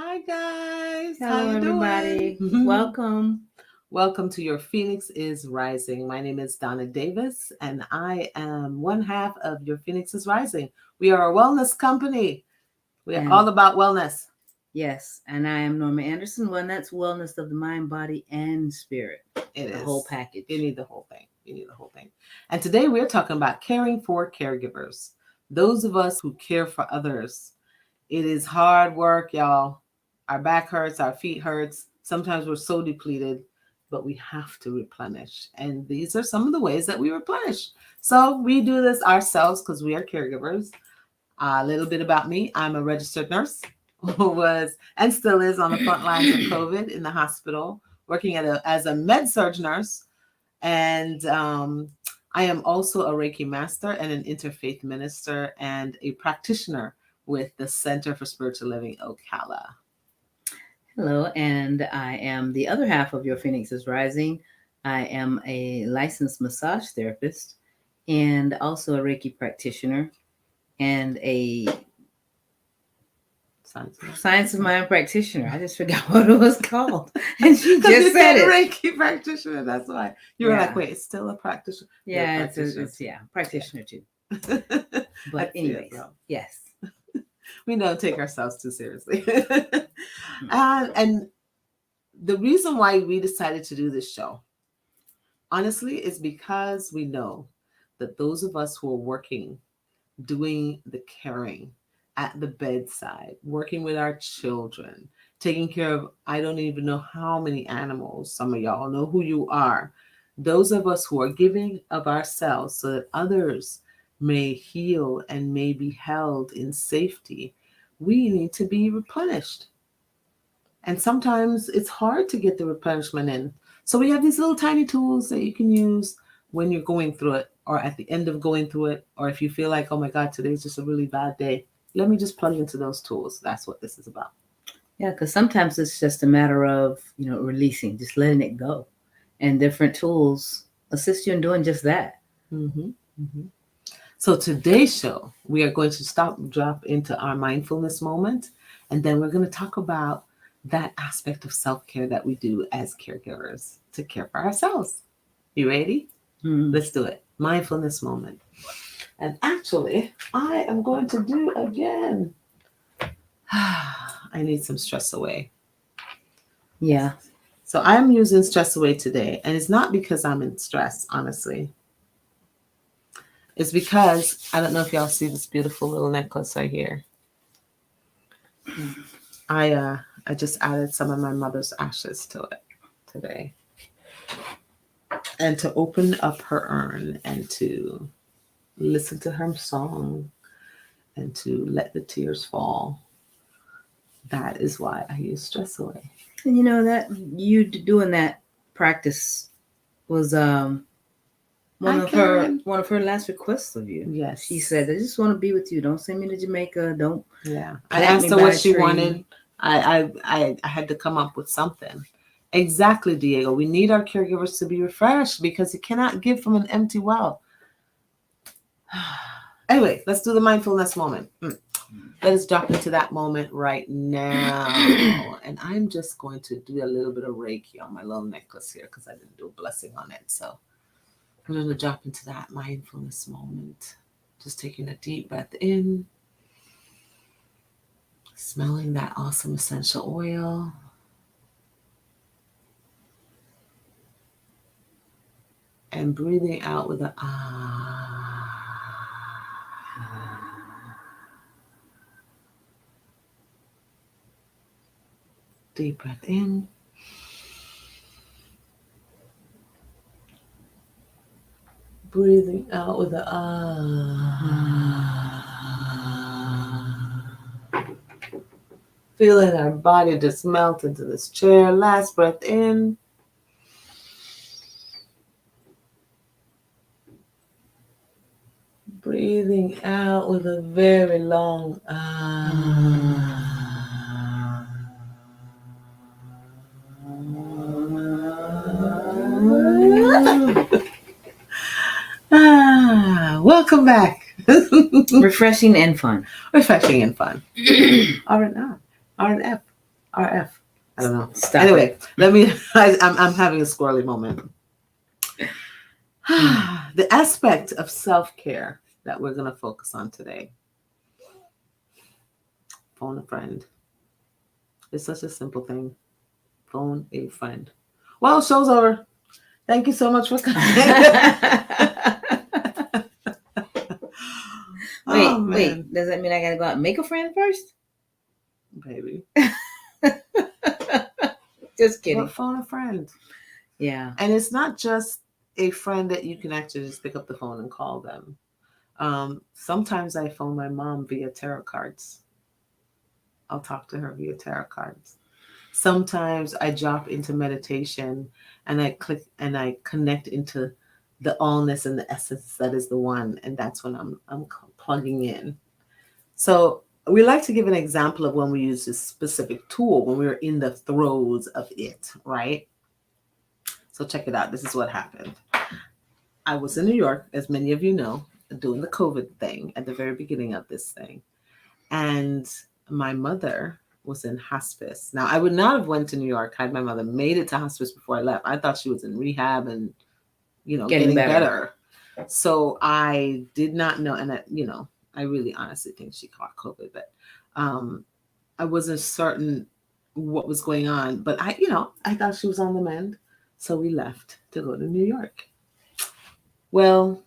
Hi guys, how Hello, you everybody. doing? Welcome. Welcome to Your Phoenix is Rising. My name is Donna Davis, and I am one half of Your Phoenix is Rising. We are a wellness company. We are And all about wellness. yes, and I am Norma Anderson. Well, that's wellness of the mind, body, and spirit. It The is whole package. You need the whole thing. You need the whole thing. And today we're talking about caring for caregivers, those of us who care for others. It is hard work, y'all. Our back hurts, our feet hurts. Sometimes we're so depleted, but we have to replenish. And these are some of the ways that we replenish. So we do this ourselves because we are caregivers. A little bit about me. I'm a registered nurse who was and still is on the front lines of COVID in the hospital, working as a med-surg nurse. And I am also a Reiki master and an interfaith minister and a practitioner with the Center for Spiritual Living, Ocala. Hello, and I am the other half of Your Phoenix is Rising. I am a licensed massage therapist and also a Reiki practitioner and a Science of Mind practitioner. I just forgot what it was called. And she just said it. Reiki practitioner. That's why you were like, wait, it's still a practitioner. Yeah, it's practitioner too. But anyways, yes. We don't take ourselves too seriously. And the reason why we decided to do this show, honestly, is because we know that those of us who are working, doing the caring at the bedside, working with our children, taking care of, I don't even know how many animals, some of y'all know who you are. Those of us who are giving of ourselves so that others may heal and may be held in safety, we need to be replenished. And sometimes it's hard to get the replenishment in. So we have these little tiny tools that you can use when you're going through it or at the end of going through it, or if you feel like, oh my God, today's just a really bad day, let me just plug into those tools. That's what this is about. Yeah, because sometimes it's just a matter of, releasing, just letting it go. And different tools assist you in doing just that. Mm-hmm. Mm-hmm. So today's show, we are going to drop into our mindfulness moment, and then we're going to talk about that aspect of self-care that we do as caregivers to care for ourselves. You ready? Mm-hmm. Let's do it. Mindfulness moment. And actually, I am going to do again. I need some stress away. Yeah. So I'm using stress away today, and it's not because I'm in stress, honestly. It's because I don't know if y'all see this beautiful little necklace right here. I just added some of my mother's ashes to it today. And to open up her urn and to listen to her song and to let the tears fall. That is why I use stress away. And that you doing that practice was one of her last requests of you. Yes. She said, I just want to be with you. Don't send me to Jamaica. Don't. Yeah. I asked her what she wanted. I had to come up with something. Exactly, Diego. We need our caregivers to be refreshed because you cannot give from an empty well. Anyway, let's do the mindfulness moment. Let us drop into that moment right now. And I'm just going to do a little bit of Reiki on my little necklace here because I didn't do a blessing on it. So I'm going to drop into that mindfulness moment. Just taking a deep breath in. Smelling that awesome essential oil. And breathing out with a ah. Deep breath in. Breathing out with a ah. Feeling our body just melt into this chair. Last breath in. Breathing out with a very long ah. Welcome back. Refreshing and fun. Refreshing and fun. R&R. R&F. RF. I don't know. Stop Anyway, let me. I'm having a squirrely moment. The aspect of self-care that we're going to focus on today. Phone a friend. It's such a simple thing. Phone a friend. Well, show's over. Thank you so much for coming. Wait. Does that mean I gotta go out and make a friend first? Baby. Just kidding. But phone a friend. Yeah. And it's not just a friend that you can actually just pick up the phone and call them. Sometimes I phone my mom via tarot cards. I'll talk to her via tarot cards. Sometimes I drop into meditation and I click and I connect into the allness and the essence that is the one, and that's when I'm plugging in. So we like to give an example of when we use this specific tool when we were in the throes of it, right? So check it out. This is what happened. I was in New York, as many of you know, doing the COVID thing at the very beginning of this thing. And my mother was in hospice. Now, I would not have went to New York had my mother made it to hospice before I left. I thought she was in rehab and, getting better. So I did not know. And, I really honestly think she caught COVID, but I wasn't certain what was going on. But I thought she was on the mend. So we left to go to New York. Well,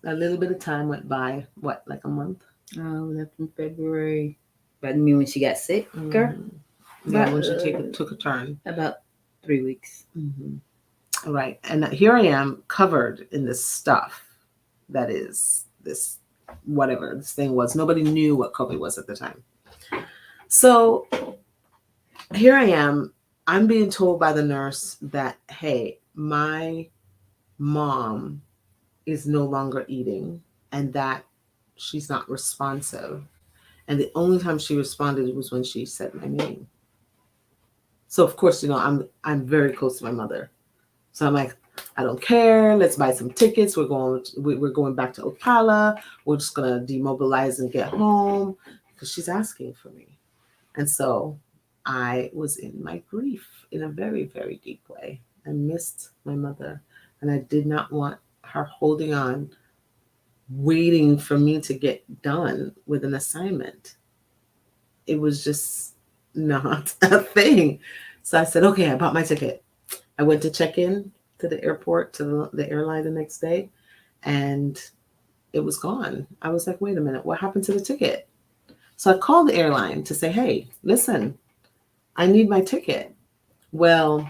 a little bit of time went by. What, like a month? Oh, we left in February. But I mean, when she got sick, Yeah, when she took a turn. About 3 weeks. Mm-hmm. Right. And here I am covered in this stuff that is this, whatever this thing was. Nobody knew what COVID was at the time. So here I am. I'm being told by the nurse that, hey, my mom is no longer eating and that she's not responsive. And the only time she responded was when she said my name. So of course, I'm very close to my mother. So I'm like, I don't care. Let's buy some tickets. We're going back to Ocala. We're just gonna demobilize and get home because she's asking for me. And so I was in my grief in a very, very deep way. I missed my mother, and I did not want her holding on, waiting for me to get done with an assignment. It was just not a thing. So I said, okay, I bought my ticket. I went to check in to the airport, to the airline the next day, and it was gone. I was like, wait a minute, what happened to the ticket? So I called the airline to say, hey, listen, I need my ticket. Well,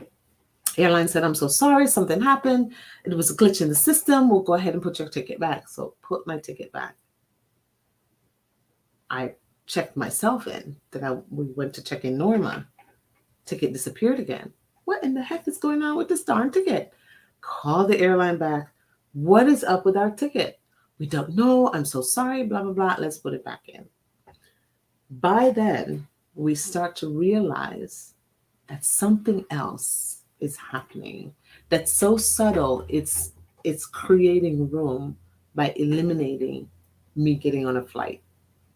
airline said, I'm so sorry, something happened. It was a glitch in the system. We'll go ahead and put your ticket back. So put my ticket back. I checked myself in. Then we went to check in Norma. Ticket disappeared again. What in the heck is going on with this darn ticket? Call the airline back. What is up with our ticket? We don't know. I'm so sorry, blah, blah, blah. Let's put it back in. By then, we start to realize that something else is happening. That's so subtle, it's creating room by eliminating me getting on a flight.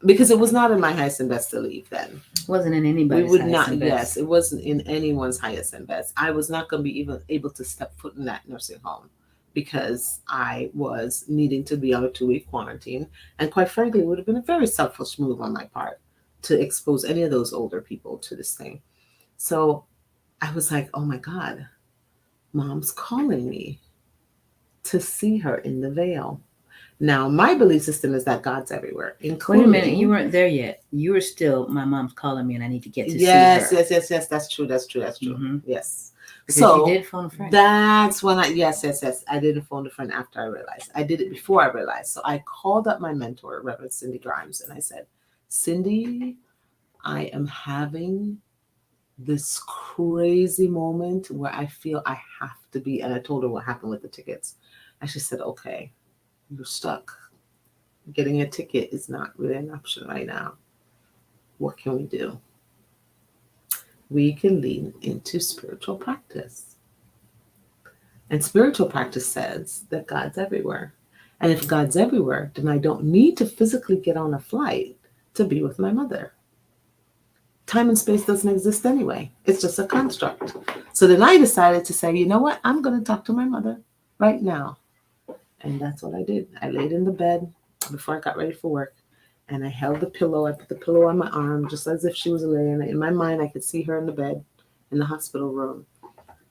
Because it was not in my highest and best to leave then. Wasn't in anybody's We would highest not, and best. yes, it wasn't in anyone's highest and best. I was not going to be even able to step foot in that nursing home because I was needing to be on a 2-week quarantine. And quite frankly, it would have been a very selfish move on my part to expose any of those older people to this thing. So I was like, oh my God, Mom's calling me to see her in the veil. Now, my belief system is that God's everywhere. Wait a minute, you weren't there yet. You were still, my mom's calling me and I need to get to see her. Yes. That's true. Mm-hmm. Yes. Because so you did phone a friend. That's when yes. I didn't phone a friend after I realized. I did it before I realized. So I called up my mentor, Reverend Cindy Grimes, and I said, Cindy, I am having this crazy moment where I feel I have to be. And I told her what happened with the tickets. And she said, okay, you're stuck. Getting a ticket is not really an option right now. What can we do? We can lean into spiritual practice. And spiritual practice says that God's everywhere. And if God's everywhere, then I don't need to physically get on a flight to be with my mother. time and space doesn't exist anyway. It's just a construct. So then I decided to say, you know what? I'm going to talk to my mother right now. And that's what I did. I laid in the bed before I got ready for work. And I held the pillow. I put the pillow on my arm, just as if she was laying. In my mind, I could see her in the bed in the hospital room.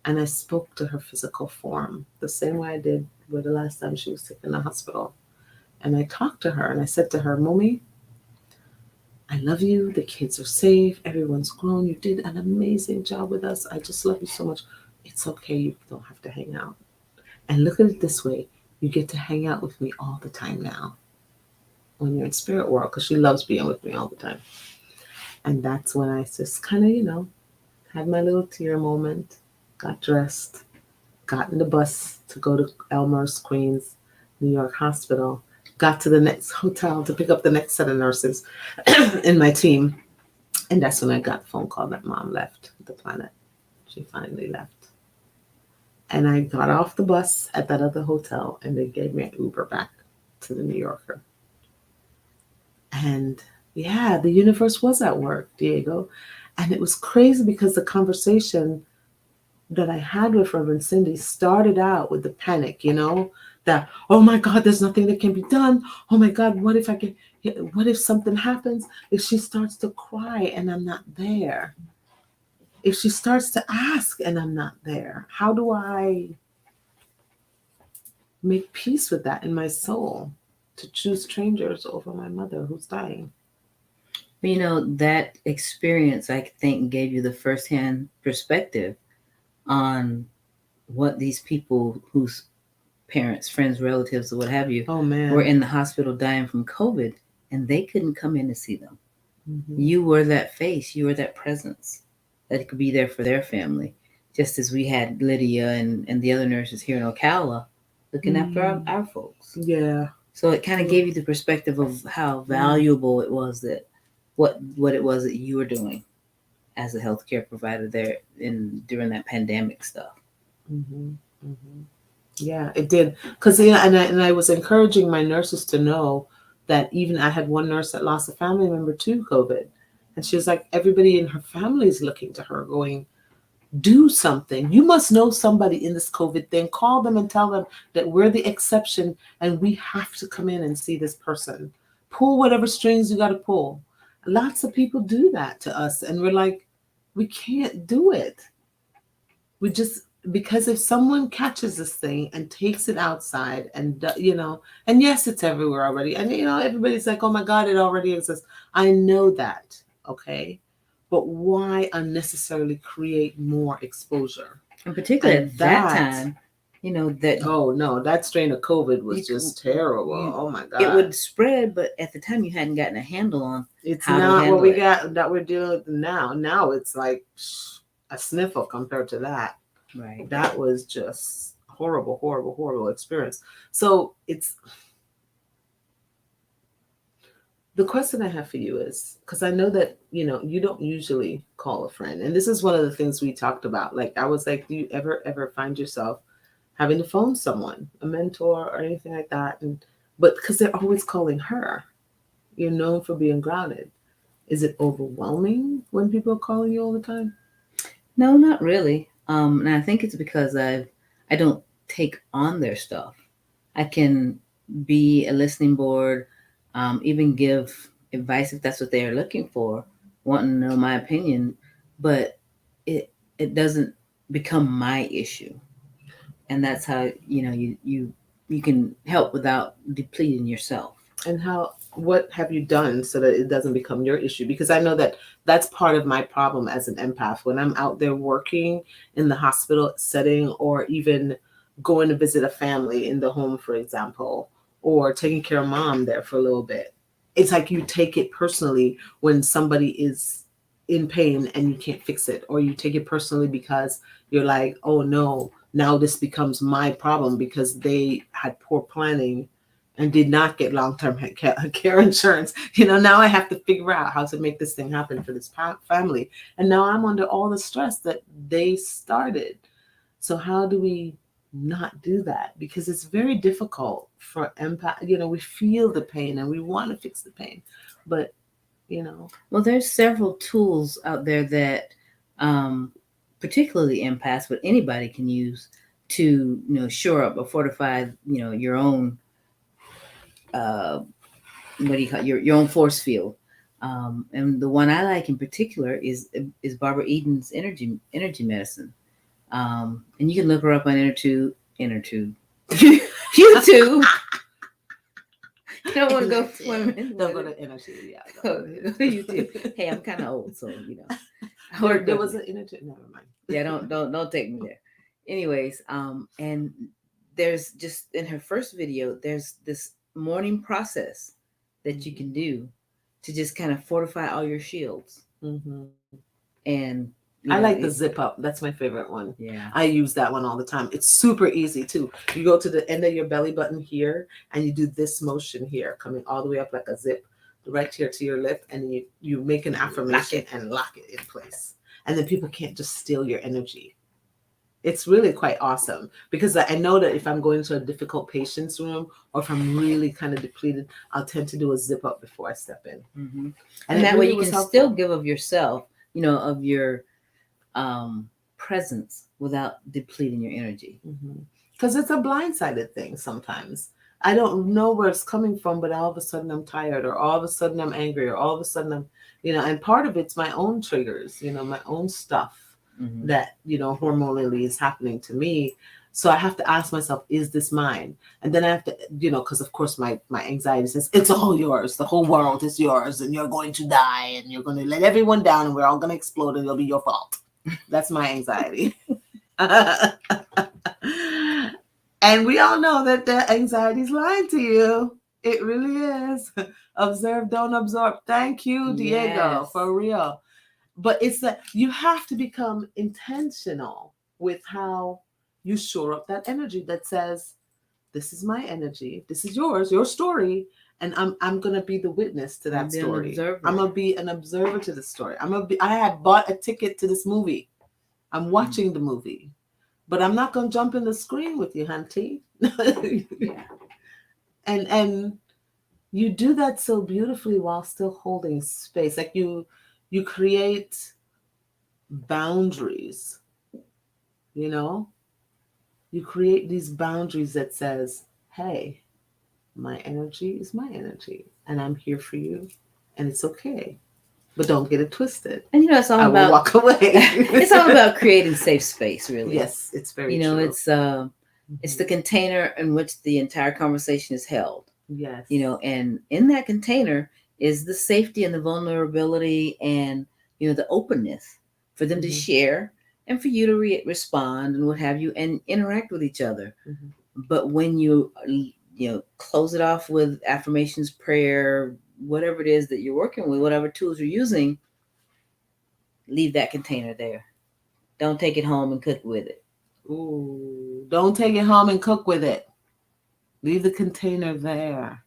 And I spoke to her physical form the same way I did with the last time she was sick in the hospital. And I talked to her and I said to her, Mommy, I love you. The kids are safe. Everyone's grown. You did an amazing job with us. I just love you so much. It's okay. You don't have to hang out. And look at it this way. You get to hang out with me all the time now when you're in spirit world, because she loves being with me all the time. And that's when I just kind of, had my little tear moment, got dressed, got in the bus to go to Elmhurst, Queens, New York Hospital, got to the next hotel to pick up the next set of nurses in my team. And that's when I got the phone call that Mom left the planet. She finally left. And I got off the bus at that other hotel and they gave me an Uber back to the New Yorker. And yeah, the universe was at work, Diego. And it was crazy because the conversation that I had with Reverend Cindy started out with the panic, that, oh my God, there's nothing that can be done. Oh my God, what if something happens? If she starts to cry and I'm not there? If she starts to ask and I'm not there, how do I make peace with that in my soul to choose strangers over my mother who's dying? That experience, I think, gave you the firsthand perspective on what these people whose parents, friends, relatives, or what have you, Oh man, were in the hospital dying from COVID, and they couldn't come in to see them. Mm-hmm. You were that face, you were that presence that could be there for their family, just as we had Lydia and the other nurses here in Ocala looking after our folks. Yeah. So it kind of gave you the perspective of how valuable it was that what it was that you were doing as a healthcare provider there during that pandemic stuff. Mm-hmm. Mm-hmm. Yeah, it did. Because and I was encouraging my nurses to know that even I had one nurse that lost a family member to COVID, and she was like, everybody in her family is looking to her, going, do something. You must know somebody in this COVID thing. Call them and tell them that we're the exception, and we have to come in and see this person. Pull whatever strings you got to pull. Lots of people do that to us, and we're like, we can't do it. We just, because if someone catches this thing and takes it outside and and yes, it's everywhere already, and everybody's like, oh my God, it already exists. I know that, okay, but why unnecessarily create more exposure? And particularly at that time, that oh no, that strain of COVID was just terrible. Oh my God, it would spread, but at the time you hadn't gotten a handle on it's how not to handle what we it. got that we're dealing with now. Now it's like a sniffle compared to that. Right. That was just horrible, horrible, horrible experience. So it's the question I have for you is, because I know that you don't usually call a friend, and this is one of the things we talked about. Like I was like, do you ever find yourself having to phone someone, a mentor or anything like that? But because they're always calling her, you're known for being grounded. Is it overwhelming when people are calling you all the time? No, not really. And I think it's because I don't take on their stuff. I can be a listening board, even give advice if that's what they are looking for, wanting to know my opinion, but it doesn't become my issue. And that's how you can help without depleting yourself. And what have you done so that it doesn't become your issue? Because I know that that's part of my problem as an empath. When I'm out there working in the hospital setting, or even going to visit a family in the home, for example, or taking care of Mom there for a little bit, it's like you take it personally when somebody is in pain and you can't fix it, or you take it personally because you're like, oh no, now this becomes my problem because they had poor planning and did not get long-term care insurance. Now I have to figure out how to make this thing happen for this family. And now I'm under all the stress that they started. So how do we not do that? Because it's very difficult for empath. We feel the pain and we want to fix the pain, but you know. Well, there's several tools out there that, particularly empaths, but anybody can use to, shore up or fortify, your own, uh, what do you call it? Your own force field. And the one I like in particular is Barbara Eden's energy medicine. And you can look her up on YouTube. YouTube. You don't want to go swimming. Don't go to energy. Yeah. YouTube. Hey, I'm kind of old, so There was an energy. Never mind. Yeah, don't take me there. Anyways, and there's just in her first video, there's this morning process that you can do to just kind of fortify all your shields. Mm-hmm. And I like the zip up. That's my favorite one. Yeah. I use that one all the time. It's super easy too. You go to the end of your belly button here and you do this motion here, coming all the way up like a zip, right here to your lip, and you make an affirmation and lock it in place. And then people can't just steal your energy. It's really quite awesome because I know that if I'm going to a difficult patient's room or if I'm really kind of depleted, I'll tend to do a zip up before I step in. Mm-hmm. And that way you can still give of yourself, of your presence without depleting your energy. Because it's a blindsided thing sometimes. I don't know where it's coming from, but all of a sudden I'm tired, or all of a sudden I'm angry, or all of a sudden I'm, and part of it's my own triggers, my own stuff that, hormonally is happening to me. So I have to ask myself, is this mine? And then I have to, because of course my anxiety says, it's all yours. The whole world is yours and you're going to die and you're going to let everyone down and we're all going to explode and it'll be your fault. That's my anxiety. And we all know that the anxiety is lying to you. It really is. Observe, don't absorb. Thank you, Diego, for real. But it's that you have to become intentional with how you shore up that energy that says, this is my energy. This is yours, your story. And I'm going to be the witness to that story. I'm going to be an observer to the story. I had bought a ticket to this movie. I'm watching the movie. But I'm not going to jump in the screen with you, hunty. Yeah. And you do that so beautifully while still holding space. Like you create boundaries, You create these boundaries that says, hey, my energy is my energy. And I'm here for you. And it's okay. But don't get it twisted. And it's all about walk away. It's all about creating safe space, really. Yes, it's very true. It's the container in which the entire conversation is held. Yes. And in that container is the safety and the vulnerability and the openness for them to share and for you to respond and what have you and interact with each other. But when you close it off with affirmations, prayer, whatever it is that you're working with, whatever tools you're using, leave that container there. Don't take it home and cook with it. Ooh, don't take it home and cook with it. Leave the container there.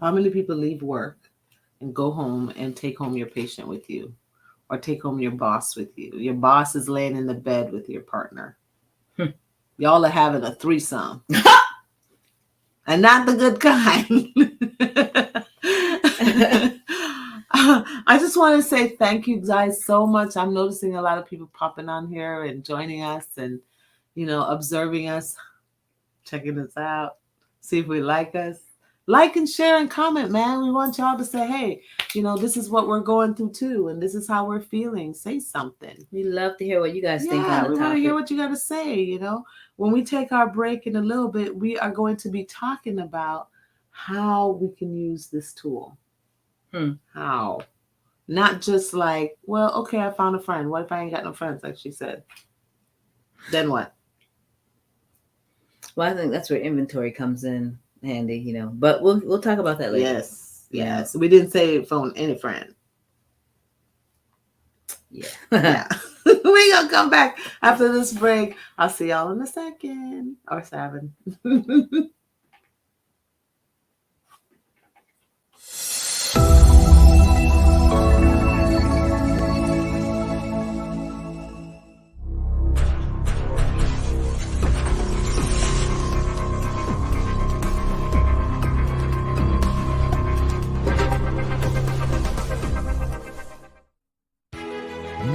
How many people leave work and go home and take home your patient with you, or take home your boss with you? Your boss is laying in the bed with your partner. Y'all are having a threesome. And not the good kind. I just want to say thank you guys so much. I'm noticing a lot of people popping on here and joining us and, observing us, checking us out, see if we like us. Like and share and comment, man. We want y'all to say, hey, this is what we're going through too. And this is how we're feeling. Say something. We love to hear what you guys think on the topic. We want to hear what you got to say, When we take our break in a little bit, we are going to be talking about how we can use this tool. How? Not just like, well, okay, I found a friend. What if I ain't got no friends, like she said? Then what? Well, I think that's where inventory comes in handy, But we'll talk about that later. Yes. We didn't say phone any friend. Yeah. We're going to come back after this break. I'll see y'all in a second or 7.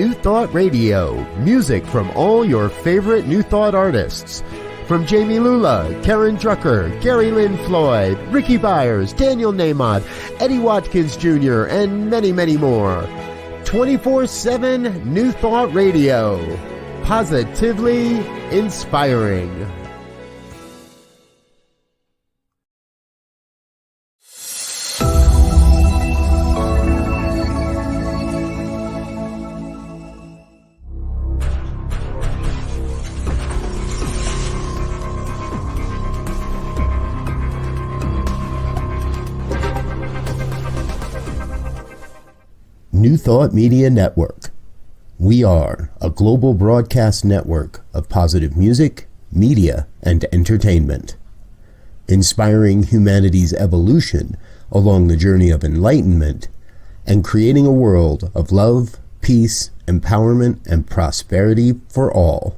New Thought Radio, music from all your favorite New Thought artists. From Jamie Lula, Karen Drucker, Gary Lynn Floyd, Ricky Byers, Daniel Nahmod, Eddie Watkins Jr., and many, many more. 24/7 New Thought Radio. Positively inspiring. New Thought Media Network. We are a global broadcast network of positive music, media, and entertainment, inspiring humanity's evolution along the journey of enlightenment and creating a world of love, peace, empowerment, and prosperity for all.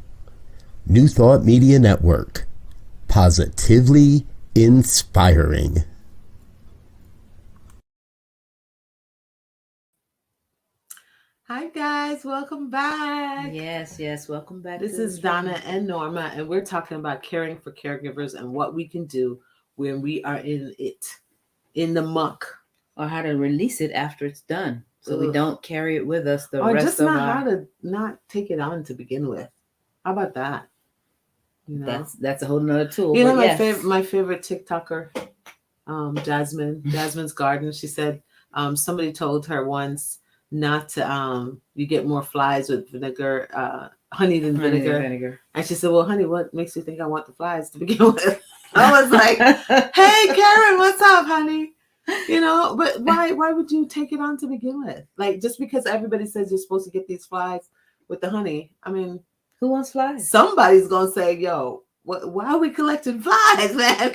New Thought Media Network. Positively inspiring. Hi guys, welcome back. Yes, welcome back. This is Donna and Norma, and we're talking about caring for caregivers and what we can do when we are in the muck. Or how to release it after it's done, so we don't carry it with us the or rest just of not our... how to not take it on to begin with. How about that? You know, that's a whole nother tool. You know, my favorite TikToker, Jasmine's Garden. She said somebody told her once not to you get more flies with vinegar, honey than vinegar. And she said, well, honey, what makes you think I want the flies to begin with? I was like, hey Karen, what's up, honey? You know, but why would you take it on to begin with? Like, just because everybody says you're supposed to get these flies with the honey, I mean, who wants flies? Somebody's gonna say, yo, why are we collecting flies, man?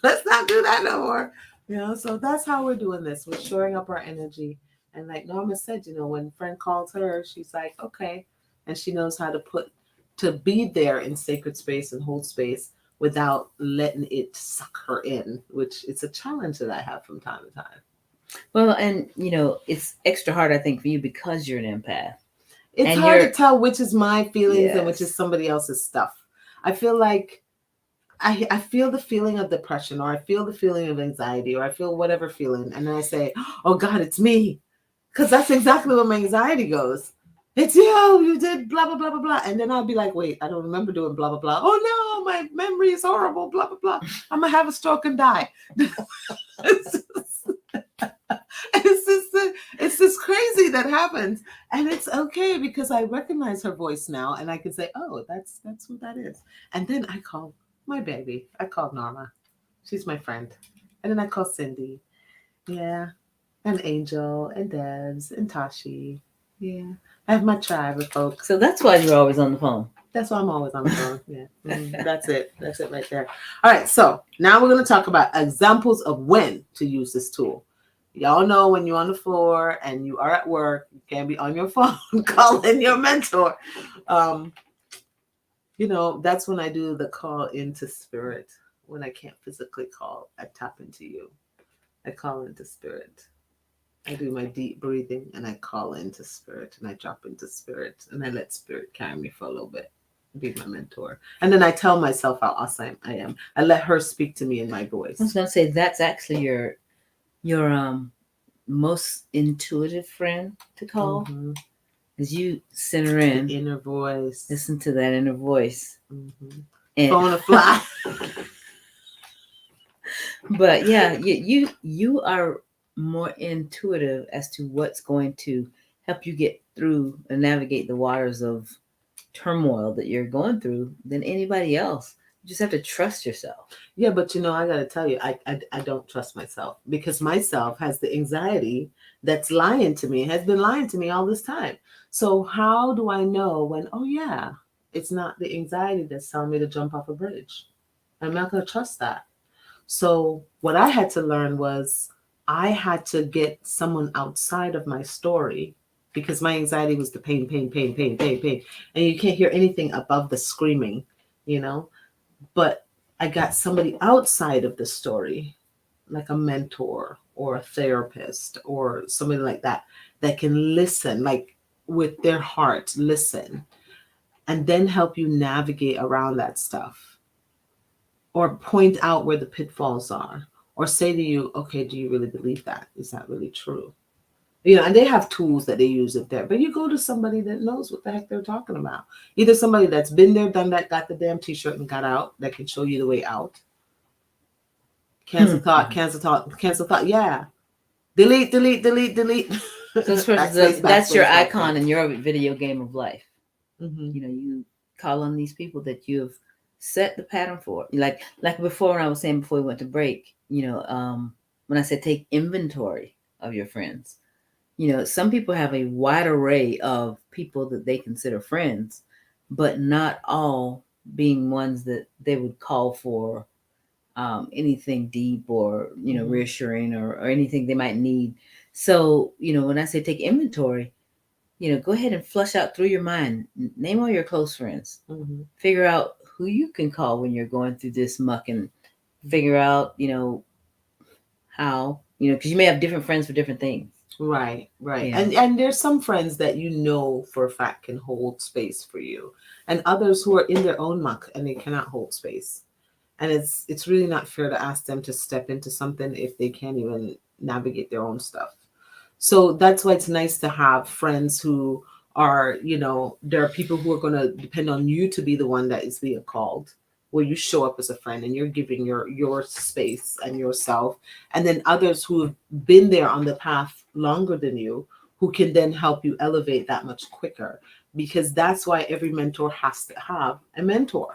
Let's not do that no more. You know, so that's how we're doing this. We're shoring up our energy. And like Norma said, you know, when a friend calls her, she's like, okay. And she knows how to be there in sacred space and hold space without letting it suck her in, which it's a challenge that I have from time to time. Well, and you know, it's extra hard, I think, for you because you're an empath. It's hard to tell which is my feelings and which is somebody else's stuff. I feel like I feel the feeling of depression, or I feel the feeling of anxiety, or I feel whatever feeling. And then I say, oh God, it's me. Because that's exactly where my anxiety goes. It's you did blah, blah, blah, blah, blah. And then I'll be like, wait, I don't remember doing blah, blah, blah. Oh no, my memory is horrible, blah, blah, blah. I'm going to have a stroke and die. It's just crazy that happens. And it's okay because I recognize her voice now and I can say, oh, that's what that is. And then I call my baby. I call Norma. She's my friend. And then I call Cindy. Yeah. And Angel and Debs and Tashi. Yeah. I have my tribe of folks. So that's why you're always on the phone. That's why I'm always on the phone. Yeah. That's it. That's it right there. All right. So now we're going to talk about examples of when to use this tool. Y'all know when you're on the floor and you are at work, you can't be on your phone calling your mentor. You know, that's when I do the call into spirit. When I can't physically call, I tap into you. I call into spirit. I do my deep breathing and I call into spirit and I drop into spirit and I let spirit carry me for a little bit, be my mentor. And then I tell myself how awesome I am. I let her speak to me in my voice. I was going to say, that's actually your most intuitive friend to call. Mm-hmm. As you center in, the inner voice, listen to that inner voice, and phone a fly. But yeah, you are more intuitive as to what's going to help you get through and navigate the waters of turmoil that you're going through than anybody else. You just have to trust yourself. Yeah, but you know, I got to tell you, I don't trust myself because myself has the anxiety that's lying to me, has been lying to me all this time. So how do I know when, oh yeah, it's not the anxiety that's telling me to jump off a bridge? I'm not going to trust that. So what I had to learn was I had to get someone outside of my story because my anxiety was the pain. And you can't hear anything above the screaming, you know, but I got somebody outside of the story, like a mentor or a therapist or somebody like that can listen, like with their heart, listen, and then help you navigate around that stuff, or point out where the pitfalls are, or say to you, okay, do you really believe that? Is that really true? And they have tools that they use it there, but you go to somebody that knows what the heck they're talking about. Either somebody that's been there, done that, got the damn t-shirt and got out, that can show you the way out. Cancel thought. Yeah. Delete. So that's your icon in your video game of life. Mm-hmm. You call on these people that you've set the pattern for. Like before, when I was saying before we went to break, when I said take inventory of your friends, some people have a wide array of people that they consider friends, but not all being ones that they would call for anything deep or, reassuring or anything they might need. So, when I say take inventory, go ahead and flush out through your mind, name all your close friends, figure out who you can call when you're going through this muck, and figure out, how, because you may have different friends for different things. Right. Yeah. And there's some friends that for a fact can hold space for you, and others who are in their own muck and they cannot hold space. And it's really not fair to ask them to step into something if they can't even navigate their own stuff. So that's why it's nice to have friends who are, there are people who are going to depend on you to be the one that is being called, where you show up as a friend and you're giving your space and yourself. And then others who have been there on the path longer than you, who can then help you elevate that much quicker. Because that's why every mentor has to have a mentor.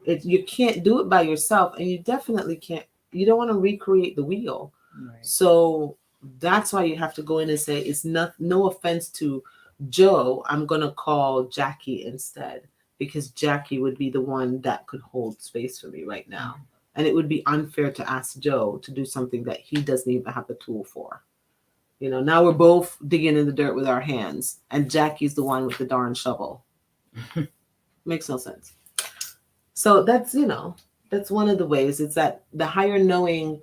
You can't do it by yourself, and you definitely can't. You don't want to recreate the wheel. Right. So that's why you have to go in and say, it's no offense to Joe, I'm going to call Jackie instead, because Jackie would be the one that could hold space for me right now. And it would be unfair to ask Joe to do something that he doesn't even have the tool for. Now we're both digging in the dirt with our hands, and Jackie's the one with the darn shovel. Makes no sense. So that's one of the ways. It's that the higher knowing,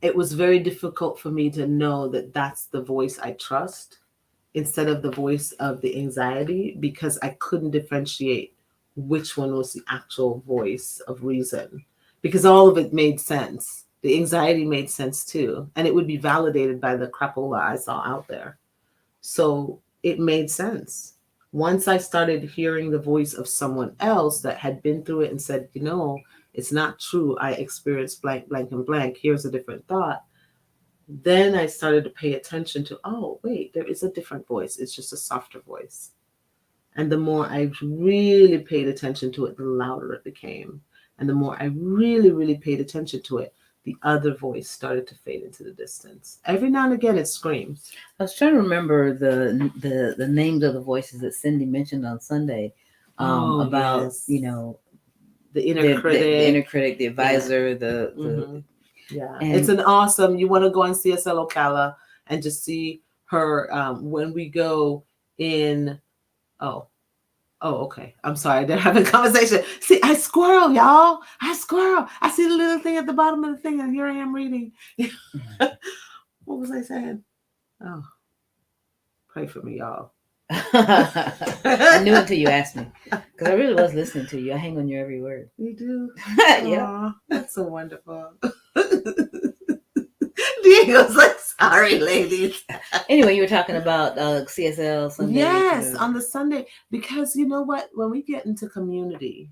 it was very difficult for me to know that that's the voice I trust instead of the voice of the anxiety, because I couldn't differentiate which one was the actual voice of reason, because all of it made sense. The anxiety made sense too, and it would be validated by the crapola I saw out there. So it made sense. Once I started hearing the voice of someone else that had been through it and said, it's not true, I experienced blank, blank, and blank, here's a different thought. Then I started to pay attention to, oh, wait, there is a different voice. It's just a softer voice. And the more I really paid attention to it, the louder it became. And the more I really, really paid attention to it, the other voice started to fade into the distance. Every now and again, it screams. I was trying to remember the names of the voices that Cindy mentioned on Sunday about, yes. the inner critic, the inner critic, the advisor, yeah. It's an awesome. You want to go on CSL Ocala and just see her when we go in. Oh, okay. I'm sorry. They're having a conversation. See, I squirrel, y'all. I squirrel. I see the little thing at the bottom of the thing, and here I am reading. What was I saying? Oh, pray for me, y'all. I knew until you asked me, because I really was listening to you. I hang on your every word. You do? Yeah. That's so wonderful. Diego's like, sorry, ladies. Anyway, you were talking about CSL Sunday. Yes, on the Sunday, because you know what? When we get into community,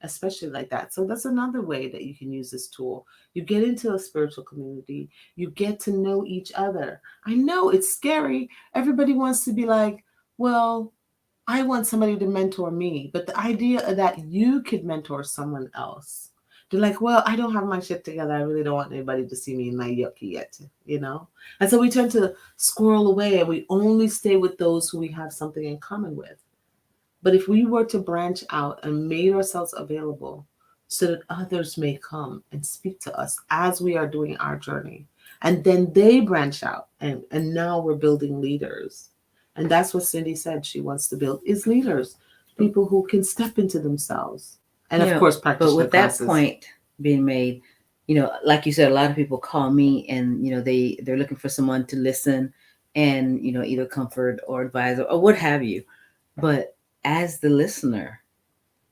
especially like that, so that's another way that you can use this tool. You get into a spiritual community, you get to know each other. I know it's scary. Everybody wants to be like, well, I want somebody to mentor me, but the idea that you could mentor someone else. They're like, well, I don't have my shit together. I really don't want anybody to see me in my yucky yet, And so we tend to squirrel away, and we only stay with those who we have something in common with. But if we were to branch out and made ourselves available so that others may come and speak to us as we are doing our journey, and then they branch out, and now we're building leaders. And that's what Cindy said she wants to build, is leaders, people who can step into themselves. And of course, practice. But with that point being made, like you said, a lot of people call me and, they're looking for someone to listen and, either comfort or advise or what have you. But as the listener,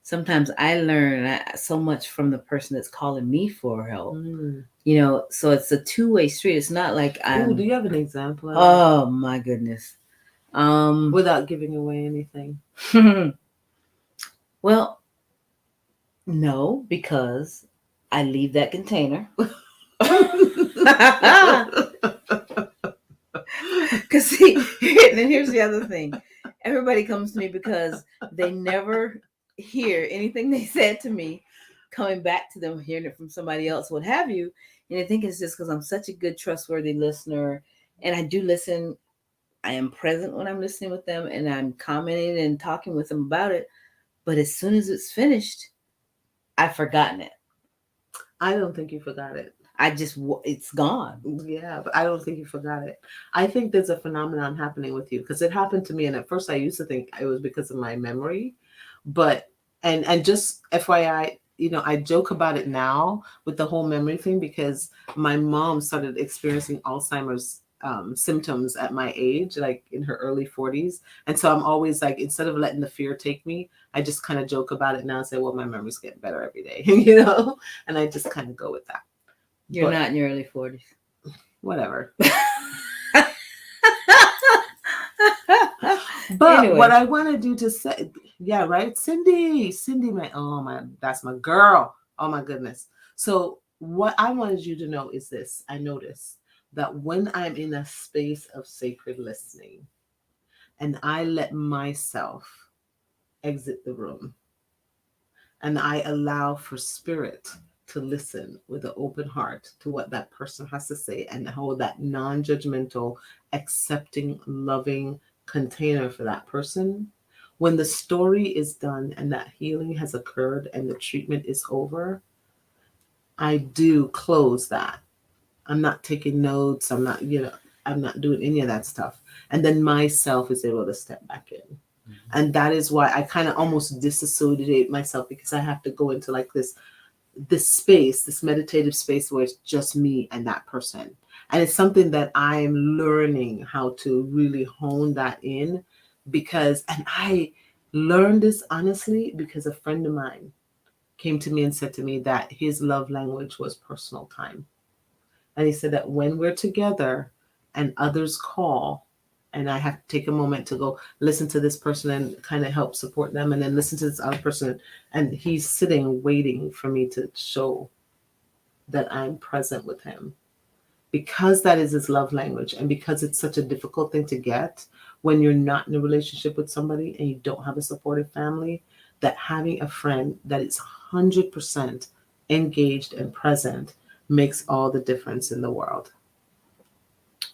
sometimes I learn so much from the person that's calling me for help. So it's a two-way street. It's not like do you have an example of oh my goodness. without giving away anything? Well, no, because I leave that container. Because see, and here's the other thing. Everybody comes to me because they never hear anything they said to me coming back to them, hearing it from somebody else, what have you. And I think it's just because I'm such a good, trustworthy listener. And I do listen. I am present when I'm listening with them and I'm commenting and talking with them about it. But as soon as it's finished, I've forgotten it. I don't think you forgot it. It's gone. Yeah, but I don't think you forgot it. I think there's a phenomenon happening with you because it happened to me. And at first I used to think it was because of my memory, but, and just FYI, I joke about it now with the whole memory thing because my mom started experiencing Alzheimer's symptoms at my age, like in her early 40s. And so I'm always like, instead of letting the fear take me, I just kind of joke about it now and say, well, my memory's getting better every day, and I just kind of go with that. You're not in your early 40s. Whatever. But anyway. What I want to do to say, yeah, right? Cindy, that's my girl. Oh my goodness. So what I wanted you to know is this. I notice that when I'm in a space of sacred listening and I let myself exit the room and I allow for spirit to listen with an open heart to what that person has to say and hold that non-judgmental, accepting, loving container for that person. When the story is done and that healing has occurred and the treatment is over, I do close that. I'm not taking notes. I'm not doing any of that stuff. And then myself is able to step back in. Mm-hmm. And that is why I kind of almost disassociate myself because I have to go into like this space, this meditative space where it's just me and that person. And it's something that I'm learning how to really hone that in and I learned this honestly because a friend of mine came to me and said to me that his love language was personal time. And he said that when we're together and others call and I have to take a moment to go listen to this person and kind of help support them and then listen to this other person. And he's sitting waiting for me to show that I'm present with him. Because that is his love language and because it's such a difficult thing to get when you're not in a relationship with somebody and you don't have a supportive family, that having a friend that is 100% engaged and present makes all the difference in the world.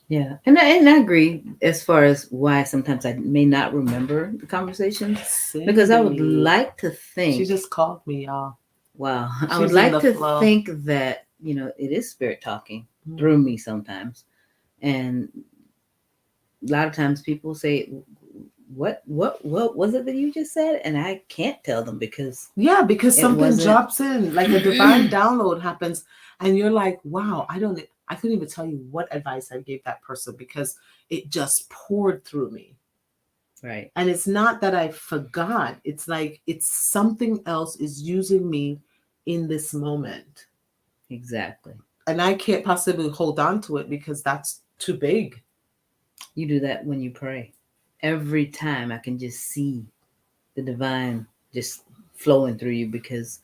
Yeah, and I agree as far as why sometimes I may not remember the conversations because I would like to think. She just called me, y'all. Wow. I would like to think that, it is spirit talking through me sometimes. And a lot of times people say, what was it that you just said? And I can't tell them because something drops in, like a divine download happens and you're like, wow, I couldn't even tell you what advice I gave that person because it just poured through me. Right. And it's not that I forgot. It's like it's something else is using me in this moment. Exactly. And I can't possibly hold on to it because that's too big. You do that when you pray. Every time I can just see the divine just flowing through you because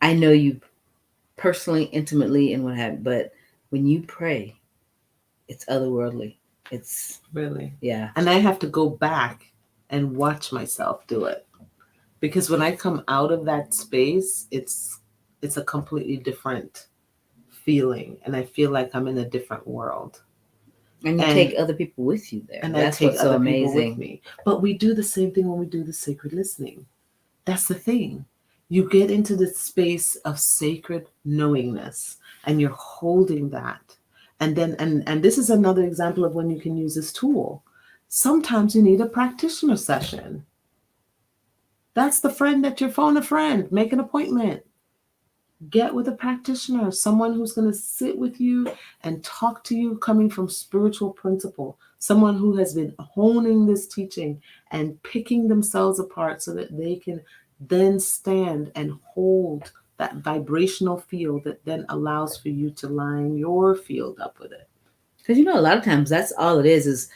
I know you personally, intimately, and what have you. But when you pray, it's otherworldly. It's really, yeah. And I have to go back and watch myself do it because when I come out of that space, it's a completely different feeling, and I feel like I'm in a different world. And you take other people with you there. And that's I take what's so other amazing. people with me. But we do the same thing when we do the sacred listening. That's the thing. You get into the space of sacred knowingness and you're holding that. And then, and this is another example of when you can use this tool. Sometimes you need a practitioner session. That's the friend that you phone a friend, make an appointment. get with a practitioner, someone who's going to sit with you and talk to you coming from spiritual principle, someone who has been honing this teaching and picking themselves apart so that they can then stand and hold that vibrational field that then allows for you to line your field up with it. Because a lot of times that's all it is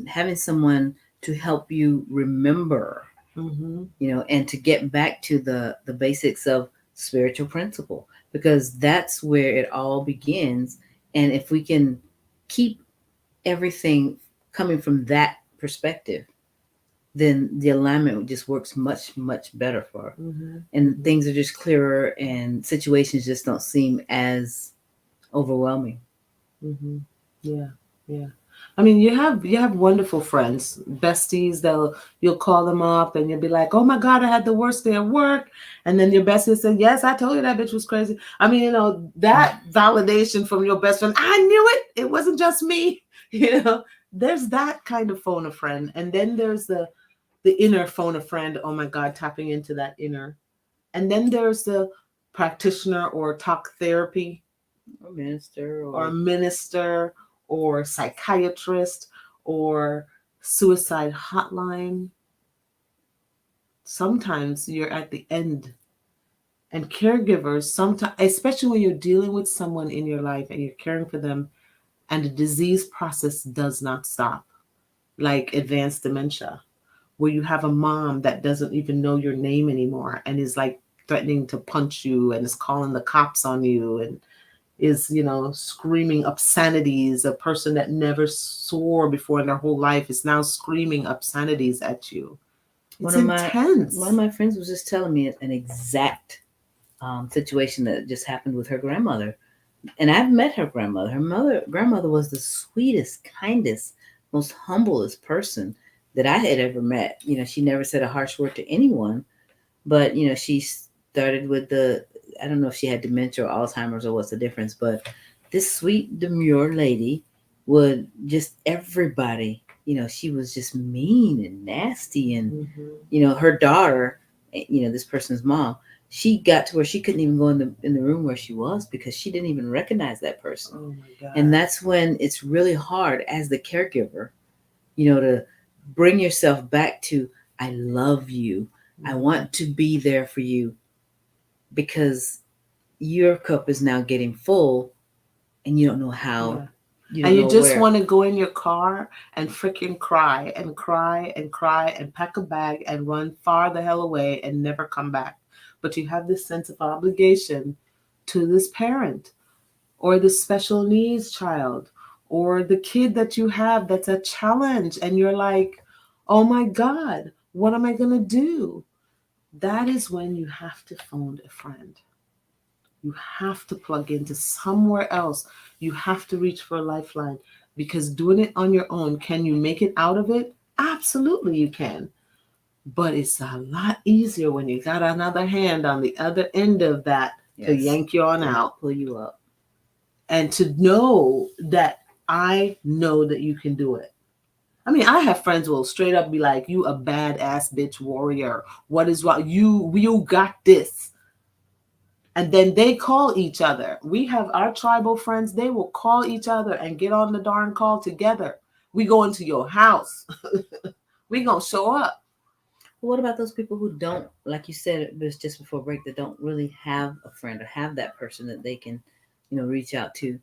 having someone to help you remember, and to get back to the basics of spiritual principle, because that's where it all begins. And if we can keep everything coming from that perspective, then the alignment just works much, much better for us. And things are just clearer, and situations just don't seem as overwhelming. Yeah, yeah. I mean, you have wonderful friends, besties. You'll call them up and you'll be like, "Oh my God, I had the worst day at work," and then your bestie said, "Yes, I told you that bitch was crazy." I mean, that validation from your best friend. I knew it. It wasn't just me. There's that kind of phone a friend, and then there's the inner phone a friend. Oh my God, tapping into that inner, and then there's the practitioner or talk therapy, Or minister, or minister, or psychiatrist, or suicide hotline. Sometimes you're at the end. And caregivers, sometimes, especially when you're dealing with someone in your life and you're caring for them, and the disease process does not stop, like advanced dementia, where you have a mom that doesn't even know your name anymore and is like threatening to punch you and is calling the cops on you and is, screaming obscenities. A person that never swore before in their whole life is now screaming obscenities at you. It's intense. One of my friends was just telling me an exact situation that just happened with her grandmother. And I've met her grandmother. Grandmother was the sweetest, kindest, most humblest person that I had ever met. She never said a harsh word to anyone, but she started with I don't know if she had dementia or Alzheimer's or what's the difference, but this sweet, demure lady would just everybody, she was just mean and nasty. And, her daughter, this person's mom, she got to where she couldn't even go in the room where she was because she didn't even recognize that person. Oh my God. And that's when it's really hard as the caregiver, to bring yourself back to, I love you. I want to be there for you, because your cup is now getting full and you don't know how. Yeah. You just want to go in your car and freaking cry and cry and cry and pack a bag and run far the hell away and never come back. But you have this sense of obligation to this parent or the special needs child or the kid that you have that's a challenge. And you're like, oh my God, what am I going to do? That is when you have to phone a friend. You have to plug into somewhere else. You have to reach for a lifeline, because doing it on your own, can you make it out of it? Absolutely you can. But it's a lot easier when you got another hand on the other end of that to yank you on out, pull you up. And to know that I know that you can do it. I mean, I have friends who will straight up be like, you a badass bitch warrior. What is wrong? You got this. And then they call each other. We have our tribal friends. They will call each other and get on the darn call together. We go into your house. We gonna show up. What about those people who don't, like you said, it was just before break, that don't really have a friend or have that person that they can, reach out to?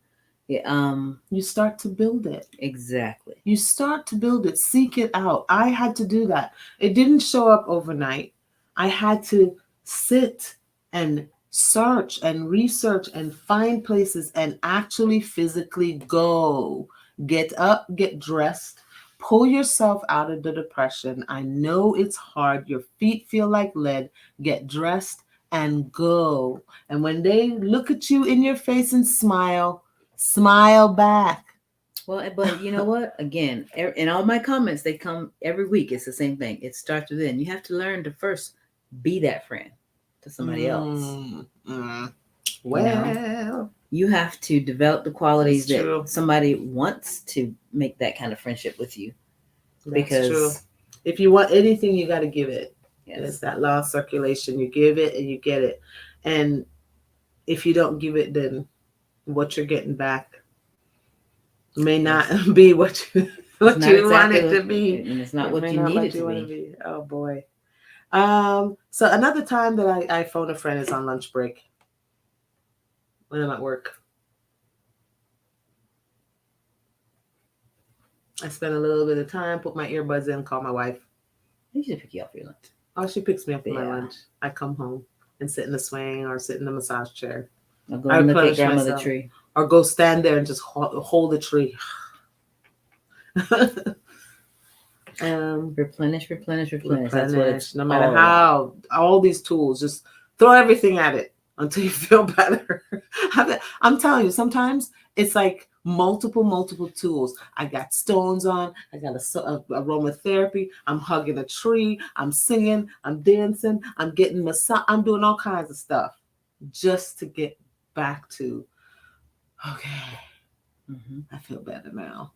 Yeah, you start to build it. Exactly. You start to build it. Seek it out. I had to do that. It didn't show up overnight. I had to sit and search and research and find places and actually physically go. Get up, get dressed, pull yourself out of the depression. I know it's hard. Your feet feel like lead. Get dressed and go. And when they look at you in your face and smile back. Well, but you know what? Again, in all my comments, they come every week. It's the same thing. It starts within. You have to learn to first be that friend to somebody else. Well, you have to develop the qualities that somebody wants to make that kind of friendship with you. That's true. If you want anything, you got to give it. Yes. It's that law of circulation. You give it and you get it. And if you don't give it, then what you're getting back may not be what you want it to be. And it's not It what may you not need what it you to want to be. be. Oh boy. So another time that I phone a friend is on lunch break when I'm at work. I spend a little bit of time, put my earbuds in, call my wife. I usually pick you up for your lunch. Oh, she picks me up for my Yeah. lunch. I come home and sit in the swing or sit in the massage chair. I'll go and look at grandmother tree. Or go stand there and just hold the tree. Replenish. That's what it's no matter all how all these tools, just throw everything at it until you feel better. I'm telling you, sometimes it's like multiple tools. I got stones on, I got a aromatherapy, I'm hugging a tree, I'm singing, I'm dancing, I'm getting massage, I'm doing all kinds of stuff just to get back to, okay, I feel better now.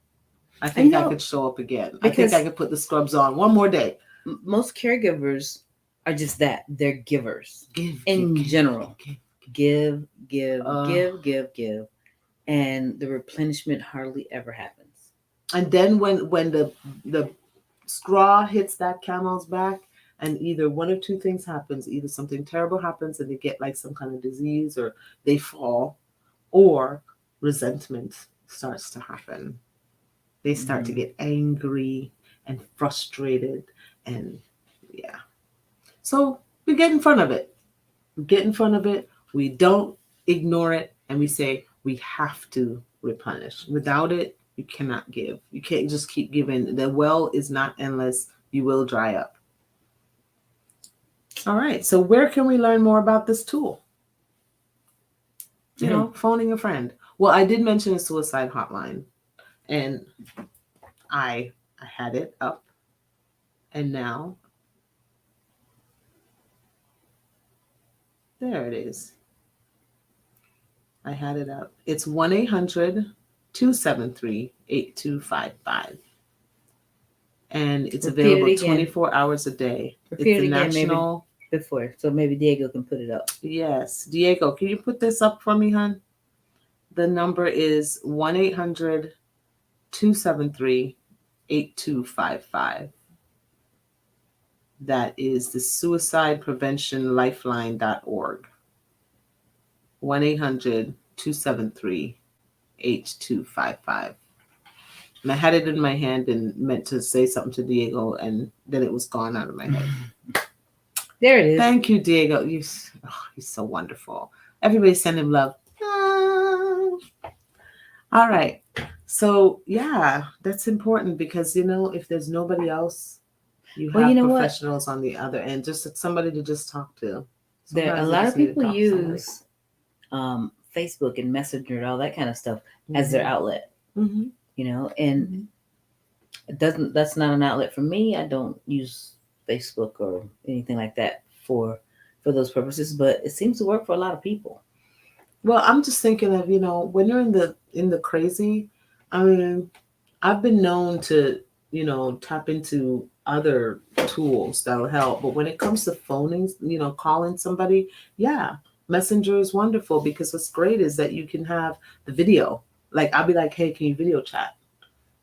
I think I could show up again. I think I could put the scrubs on one more day. Most caregivers are just that. They're givers. In general. Give. And the replenishment hardly ever happens. And then when the straw hits that camel's back, and either one of two things happens. Either something terrible happens and they get like some kind of disease, or they fall, or resentment starts to happen. They start to get angry and frustrated, and yeah. So we get in front of it. We don't ignore it, and we say we have to replenish. Without it, you cannot give. You can't just keep giving. The well is not endless. You will dry up. All right. So where can we learn more about this tool? You know, phoning a friend. Well, I did mention a suicide hotline, and I had it up, and now there it is. I had it up. It's 1-800-273-8255. And it's available 24 hours a day. Repeat it again, maybe before. So maybe Diego can put it up. Yes. Diego, can you put this up for me, hon? The number is 1-800-273-8255. That is the suicidepreventionlifeline.org. 1-800-273-8255. And I had it in my hand and meant to say something to Diego, and then it was gone out of my head. There it is. Thank you, Diego. He's so wonderful. Everybody send him love. All right. So, yeah, that's important because, you know, if there's nobody else, you have professionals on the other end, just somebody to just talk to. A lot of people use Facebook and Messenger and all that kind of stuff as their outlet. You know, and that's not an outlet for me. I don't use Facebook or anything like that for those purposes, but it seems to work for a lot of people. Well, I'm just thinking of, you know, when you're in the crazy, I mean, I've been known to, you know, tap into other tools that'll help. But when it comes to phoning, you know, calling somebody, yeah, Messenger is wonderful because what's great is that you can have the video. Like, I'll be like, hey, can you video chat?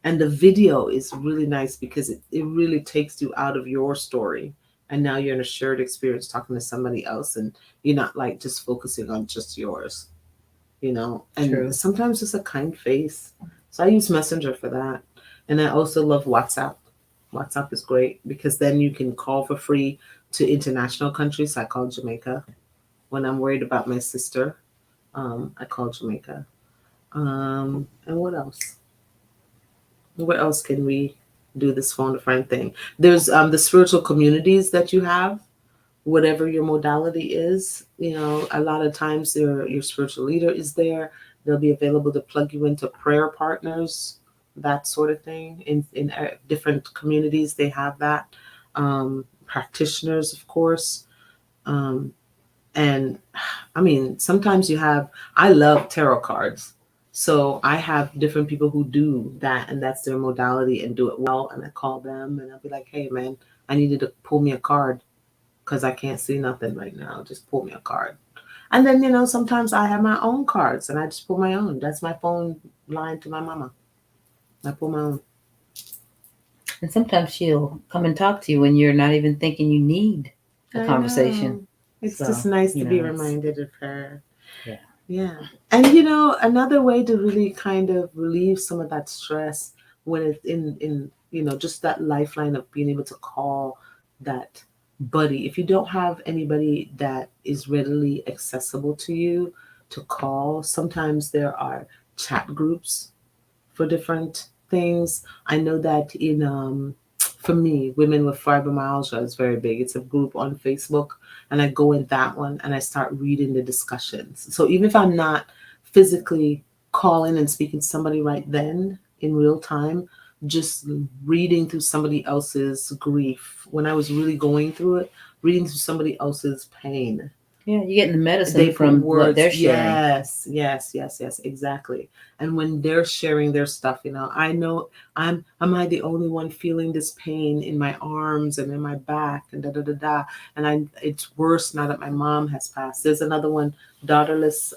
And the video is really nice because it really takes you out of your story. And now you're in a shared experience talking to somebody else, and you're not like just focusing on just yours, you know. And sometimes just a kind face. So I use Messenger for that. And I also love WhatsApp. WhatsApp is great because then you can call for free to international countries. I call Jamaica. When I'm worried about my sister, I call Jamaica. And what else? Where else can we do this phone a friend thing? There's the spiritual communities that you have, whatever your modality is. You know, a lot of times your spiritual leader is there. They'll be available to plug you into prayer partners, that sort of thing. In different communities, they have that. Practitioners, of course. And I mean, sometimes I love tarot cards. So I have different people who do that, and that's their modality and do it well. And I call them and I'll be like, hey, man, I need you to pull me a card because I can't see nothing right now. Just pull me a card. And then, sometimes I have my own cards and I just pull my own. That's my phone line to my mama. I pull my own. And sometimes she'll come and talk to you when you're not even thinking you need a I conversation. know. It's So, just nice to be it's- reminded of her. Yeah. Yeah. And another way to really kind of relieve some of that stress when it's in just that lifeline of being able to call that buddy. If you don't have anybody that is readily accessible to you to call, sometimes there are chat groups for different things. I know that for me, women with fibromyalgia is very big. It's a group on Facebook, and I go in that one and I start reading the discussions. So even if I'm not physically calling and speaking to somebody right then in real time, just reading through somebody else's grief when I was really going through it, reading through somebody else's pain. Yeah, you're getting the medicine They from put words. what they're sharing. Yes, exactly. And when they're sharing their stuff, I know am I the only one feeling this pain in my arms and in my back and da da da da. And it's worse now that my mom has passed. There's another one, motherless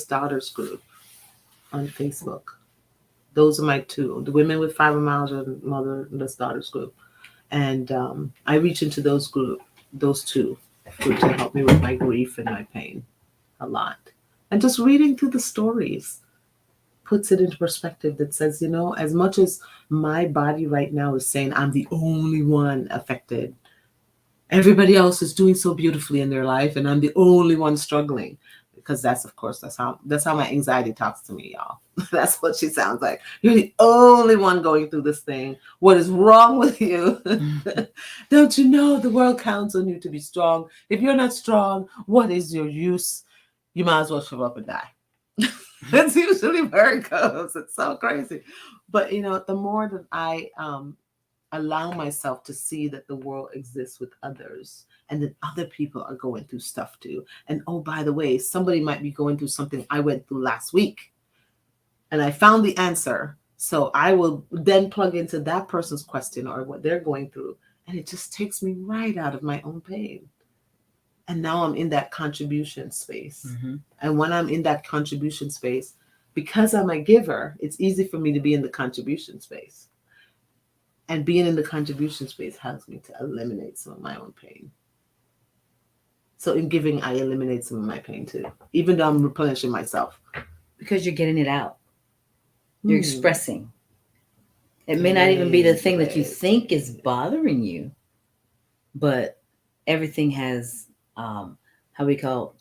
daughters group on Facebook. Those are my two, the women with fibromyalgia and motherless daughters group. And I reach into those two to help me with my grief and my pain a lot. And just reading through the stories puts it into perspective that says, as much as my body right now is saying I'm the only one affected, everybody else is doing so beautifully in their life and I'm the only one struggling. Because that's how my anxiety talks to me, y'all. That's what she sounds like. You're the only one going through this thing. What is wrong with you? Don't you know the world counts on you to be strong? If you're not strong, what is your use? You might as well shrivel up and die. That's usually where it goes. It's so crazy. But the more that I allow myself to see that the world exists with others and that other people are going through stuff too. And oh, by the way, somebody might be going through something I went through last week and I found the answer. So I will then plug into that person's question or what they're going through. And it just takes me right out of my own pain. And now I'm in that contribution space. Mm-hmm. And when I'm in that contribution space, because I'm a giver, it's easy for me to be in the contribution space. And being in the contribution space helps me to eliminate some of my own pain. So in giving, I eliminate some of my pain too, even though I'm replenishing myself. Because you're getting it out. You're expressing. It may not even be the thing that you think is bothering you, but everything has, how we call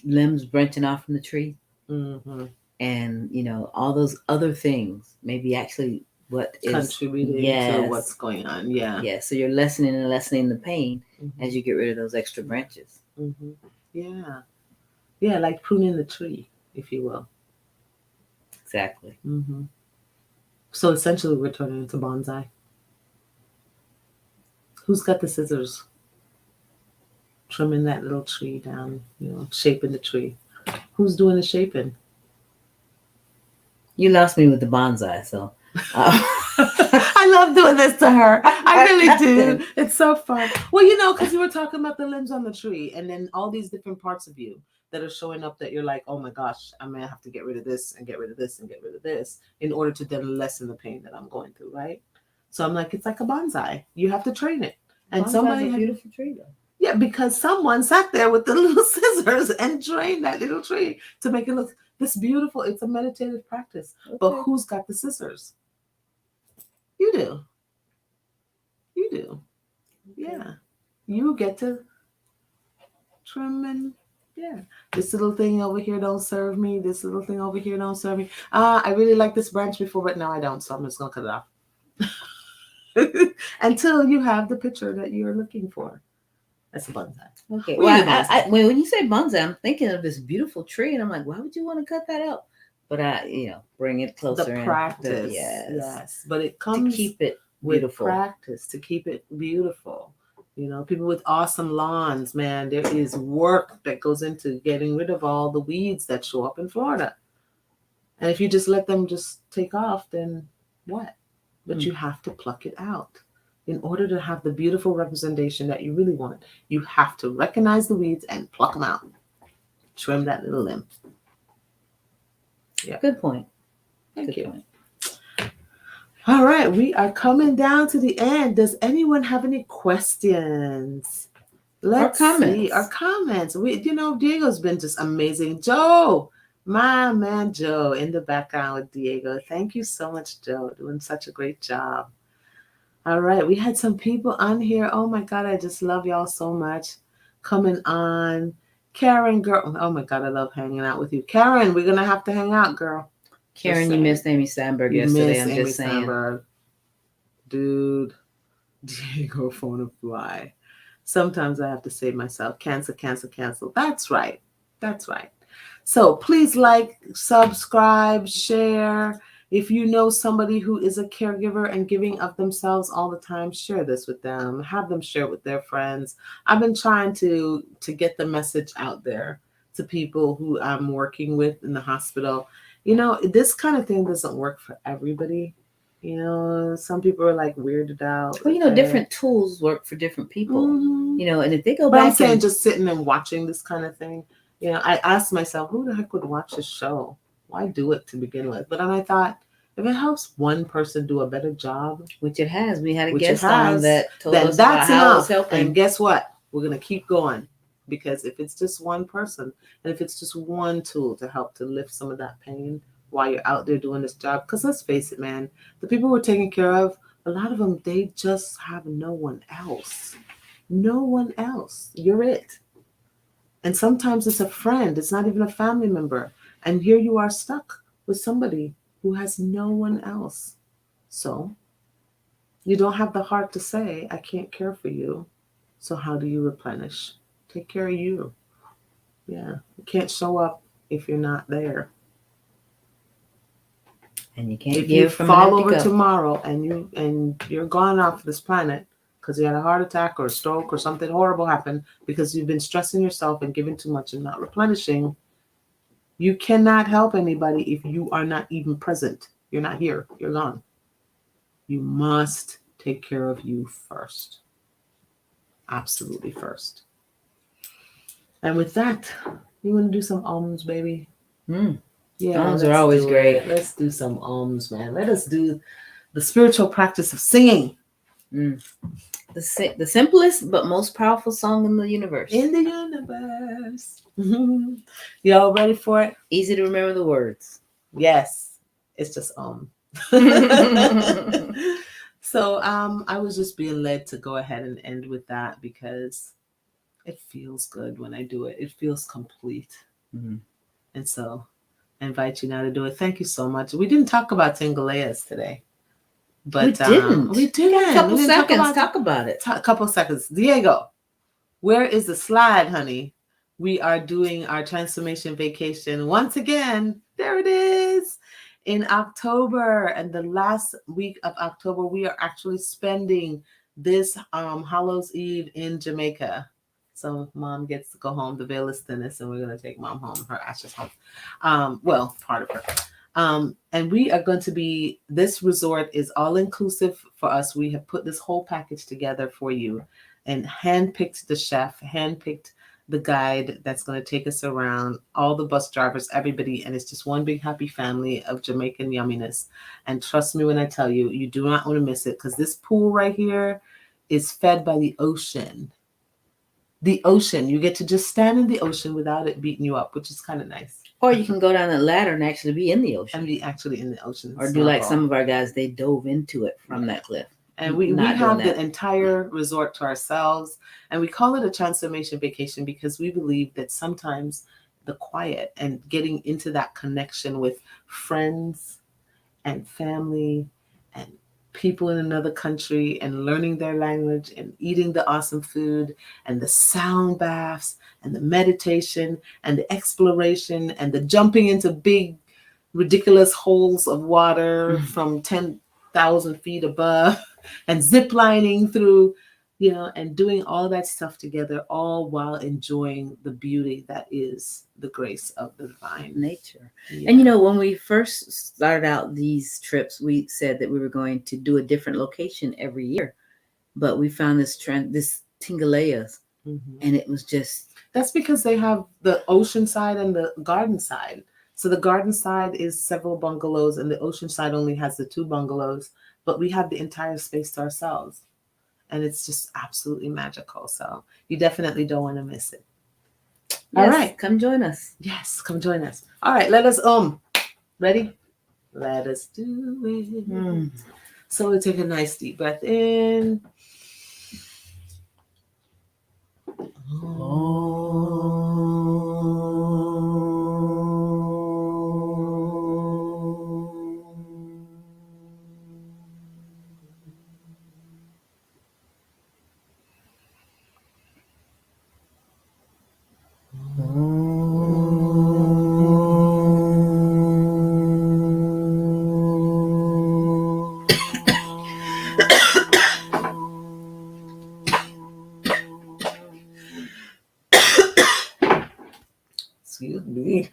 limbs branching off from the tree. Mm-hmm. And, all those other things, maybe actually what is contributing to what's going on. Yeah. So you're lessening the pain as you get rid of those extra branches. Mm-hmm. Yeah, like pruning the tree, if you will. Exactly. Mm-hmm. So essentially we're turning into bonsai. Who's got the scissors? Trimming that little tree down, shaping the tree. Who's doing the shaping? You lost me with the bonsai, so I love doing this to her. I really do. It's so fun. Well, because you were talking about the limbs on the tree and then all these different parts of you that are showing up that you're like, oh my gosh, I'm going to have to get rid of this and get rid of this and get rid of this in order to then lessen the pain that I'm going through, right? So I'm like, it's like a bonsai. You have to train it. And bonsai's a beautiful tree, though. Yeah, because someone sat there with the little scissors and trained that little tree to make it look this beautiful. It's a meditative practice. Okay. But who's got the scissors? You do. You do. Yeah. You get to trim and this little thing over here don't serve me. This little thing over here don't serve me. I really like this branch before, but now I don't. So I'm just going to cut it off. Until you have the picture that you're looking for. That's a bonsai. Okay. Well, when you say bonsai, I'm thinking of this beautiful tree, and I'm like, why would you want to cut that out? But bring it closer. The practice, yes. But it comes to keep it beautiful. With practice, to keep it beautiful. People with awesome lawns, man, there is work that goes into getting rid of all the weeds that show up in Florida. And if you just let them just take off, then what? But you have to pluck it out. in order to have the beautiful representation that you really want, you have to recognize the weeds and pluck them out. Trim that little limb. Yeah. Good point. Thank Good you. point. All right, we are coming down to the end. Does anyone have any questions? Let's see our comments. Diego's been just amazing. Joe, my man Joe in the background with Diego. Thank you so much, Joe, doing such a great job. All right, we had some people on here. Oh my God, I just love y'all so much. Coming on. Karen, girl. Oh my God, I love hanging out with you. Karen, we're going to have to hang out, girl. Karen, you missed Amy Sandberg yesterday. I'm just saying. Sandberg. Dude, Diego phone a fly. Sometimes I have to say myself, cancel. That's right. So please like, subscribe, share. If you know somebody who is a caregiver and giving of themselves all the time, share this with them. Have them share it with their friends. I've been trying to get the message out there to people who I'm working with in the hospital. This kind of thing doesn't work for everybody. Some people are like weirded out. Well, different tools work for different people. Mm-hmm. And if they go but back, I'm saying just sitting and watching this kind of thing. I asked myself, who the heck would watch this show? Why do it to begin with? But then I thought, if it helps one person do a better job, which it has, we had a guest on that told then us that's about how enough. it's helping. And guess what? We're gonna keep going, because if it's just one person, and if it's just one tool to help to lift some of that pain while you're out there doing this job, because let's face it, man, the people we're taking care of, a lot of them, they just have no one else. No one else. You're it. And sometimes it's a friend. It's not even a family member. And here you are stuck with somebody who has no one else. So you don't have the heart to say, I can't care for you. So how do you replenish? Take care of you. Yeah. You can't show up if you're not there. And you can't if give you from fall an empty over cup. tomorrow and you're gone off this planet because you had a heart attack or a stroke or something horrible happened because you've been stressing yourself and giving too much and not replenishing, you cannot help anybody if you are not even present. You're not here. You're gone. You must take care of you first. Absolutely first. And with that, you want to do some alms, baby? Yeah, alms are always great. Let's do some alms, man. Let us do the spiritual practice of singing. The simplest but most powerful song in the universe. Y'all ready for it? Easy to remember the words. Yes. It's just So I was just being led to go ahead and end with that because it feels good when I do it. It feels complete. And so I invite you now to do it. Thank you so much. We didn't talk about Tingaleas today. But we didn't. A couple seconds. Talk about it. A couple seconds. Diego, where is the slide, honey? We are doing our transformation vacation once again. There it is. In October, and the last week of October, we are actually spending this Hallows Eve in Jamaica. So mom gets to go home. The veil is thinnest, and we're going to take mom home, her ashes home. Well, part of her. And we are going to be, this resort is all inclusive for us. We have put this whole package together for you and handpicked the chef, handpicked the guide that's going to take us around, all the bus drivers, everybody. And it's just one big happy family of Jamaican yumminess. And trust me when I tell you, you do not want to miss it, because this pool right here is fed by the ocean. The ocean. You get to just stand in the ocean without it beating you up, which is kind of nice. Or you can go down the ladder and actually be in the ocean. And be actually in the ocean. Or do like some of our guys, they dove into it from that cliff. And we have the entire resort to ourselves. And we call it a transformation vacation because we believe that sometimes the quiet and getting into that connection with friends and family and people in another country and learning their language and eating the awesome food and the sound baths and the meditation and the exploration and the jumping into big, ridiculous holes of water from 10,000 feet above and zip lining through, and doing all that stuff together, all while enjoying the beauty that is the grace of the divine nature. Yeah. And when we first started out these trips, we said that we were going to do a different location every year. but we found this trend, this Tingaleas, and it was just. That's because they have the ocean side and the garden side. So the garden side is several bungalows, and the ocean side only has the 2 bungalows. But we have the entire space to ourselves, and it's just absolutely magical. So you definitely don't want to miss it. All right, come join us. Yes, come join us. All right, let us ready? Let us do it. So we take a nice deep breath in. Excuse me.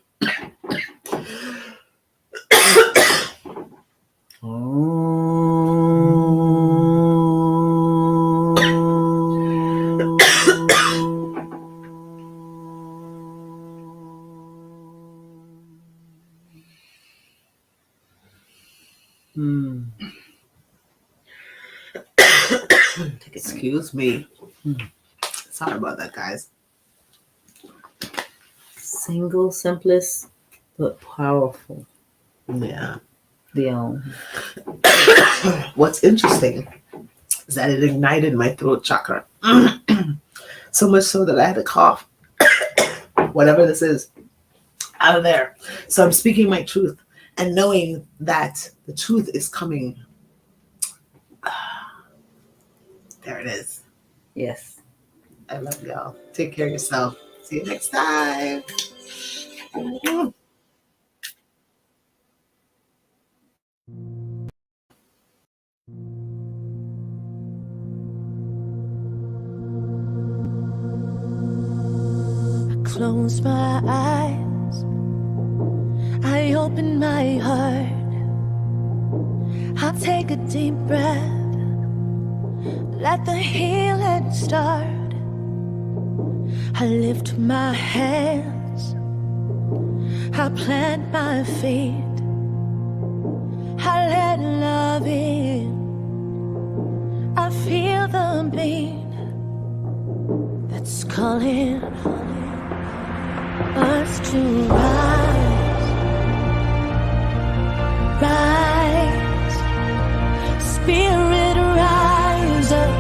Excuse me. Sorry about that, guys. Single, simplest, but powerful. Yeah. What's interesting is that it ignited my throat chakra. So much so that I had to cough. Whatever this is, out of there. So I'm speaking my truth and knowing that the truth is coming. There it is. Yes. I love y'all. Take care of yourself. See you next time. I close my eyes. I open my heart. I'll take a deep breath. Let the healing start. I lift my hands. I plant my feet. I let love in. I feel the beat that's calling us to rise. Rise. Spirit, rise up.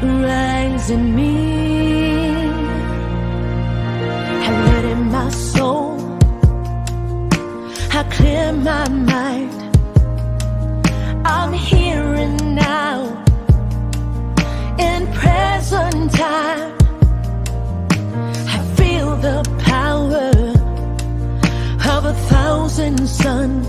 Rise in me. I let in my soul. I clear my mind. I'm here and now, in present time. I feel the power of 1,000 suns.